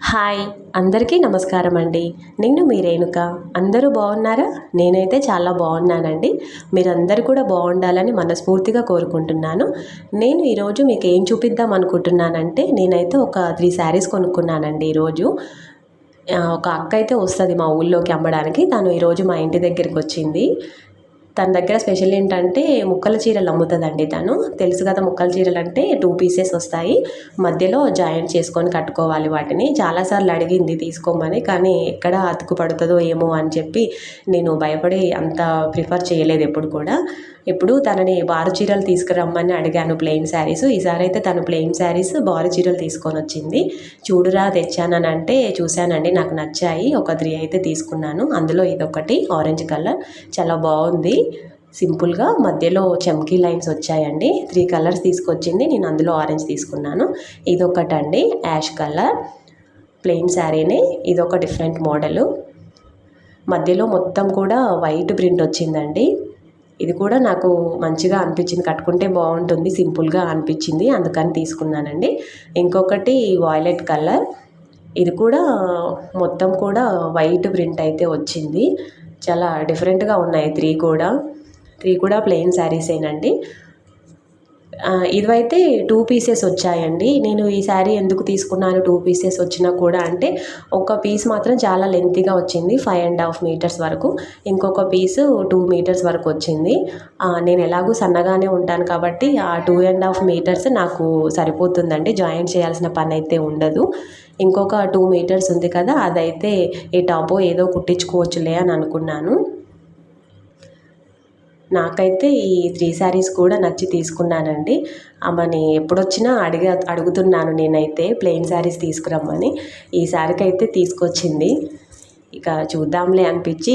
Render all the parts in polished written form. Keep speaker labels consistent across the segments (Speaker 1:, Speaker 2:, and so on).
Speaker 1: Hi, అందరికీ నమస్కారం అండి. నేను మీ రేణుక. అందరూ బాగున్నారా? నేనైతే చాలా బాగున్నానండి. మీరందరూ కూడా బాగుండాలని మనస్ఫూర్తిగా కోరుకుంటున్నాను. నేను ఈరోజు మీకు ఏం చూపిద్దాం అనుకుంటున్నానంటే, నేనైతే ఒక 3 శారీస్ కొనుక్కున్నానండి ఈరోజు. ఒక అక్క అయితే వస్తుంది మా ఊళ్ళోకి అమ్మడానికి. తను ఈరోజు మా ఇంటి దగ్గరికి వచ్చింది. తన దగ్గర స్పెషల్ ఏంటంటే ముక్కల చీరలు అమ్ముతుందండి తను. తెలుసు కదా, ముక్కల చీరలు అంటే 2 పీసెస్ వస్తాయి, మధ్యలో జాయింట్ చేసుకొని కట్టుకోవాలి వాటిని. చాలాసార్లు అడిగింది తీసుకోమని, కానీ ఎక్కడ అతుకు పడుతుందో ఏమో అని చెప్పి నేను భయపడి అంత ప్రిఫర్ చేయలేదు ఎప్పుడు కూడా. ఇప్పుడు తనని బారు చీరలు తీసుకురమ్మని అడిగాను, ప్లెయిన్ శారీస్. ఈసారి అయితే తను ప్లెయిన్ శారీస్ బారు చీరలు తీసుకొని వచ్చింది. చూడురా తెచ్చానని అంటే చూశానండి, నాకు నచ్చాయి. ఒక 3 అయితే తీసుకున్నాను. అందులో ఇదొకటి ఆరెంజ్ కలర్, చాలా బాగుంది. సింపుల్గా మధ్యలో చమ్కీ లైన్స్ వచ్చాయండి. 3 కలర్స్ తీసుకొచ్చింది, నేను అందులో ఆరెంజ్ తీసుకున్నాను. ఇదొకటండి యాష్ కలర్ ప్లెయిన్ శారీనే. ఇదొక డిఫరెంట్ మోడలు, మధ్యలో మొత్తం కూడా వైట్ ప్రింట్ వచ్చిందండి. ఇది కూడా నాకు మంచిగా అనిపించింది, కట్టుకుంటే బాగుంటుంది, సింపుల్గా అనిపించింది, అందుకని తీసుకున్నానండి. ఇంకొకటి వాయిలెట్ కలర్, ఇది కూడా మొత్తం కూడా వైట్ ప్రింట్ అయితే వచ్చింది. చాలా డిఫరెంట్గా ఉన్నాయి 3 కూడా ప్లెయిన్ శారీసేనండి. ఇవైతే 2 పీసెస్ వచ్చాయండి. నేను ఈ శారీ ఎందుకు తీసుకున్నాను 2 పీసెస్ వచ్చినా కూడా అంటే, ఒక పీస్ మాత్రం చాలా లెంతీగా వచ్చింది, 5.5 మీటర్స్ వరకు. ఇంకొక పీసు 2 మీటర్స్ వరకు వచ్చింది. నేను ఎలాగూ సన్నగానే ఉంటాను కాబట్టి ఆ 2.5 మీటర్స్ నాకు సరిపోతుందండి, జాయింట్ చేయాల్సిన పని అయితే ఉండదు. ఇంకొక 2 మీటర్స్ ఉంది కదా, అదైతే ఏ టాపో ఏదో కుట్టించుకోవచ్చులే అని అనుకున్నాను. నాకైతే ఈ 3 శారీస్ కూడా నచ్చి తీసుకున్నానండి. ఆమెని ఎప్పుడొచ్చినా అడుగుతున్నాను నేనైతే ప్లెయిన్ శారీస్ తీసుకురమ్మని. ఈ శారీకి అయితే తీసుకొచ్చింది. ఇక చూద్దాంలే అనిపించి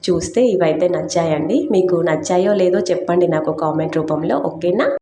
Speaker 1: చూస్తే ఇవైతే నచ్చాయండి. మీకు నచ్చాయో లేదో చెప్పండి నాకు కామెంట్ రూపంలో, ఓకేనా?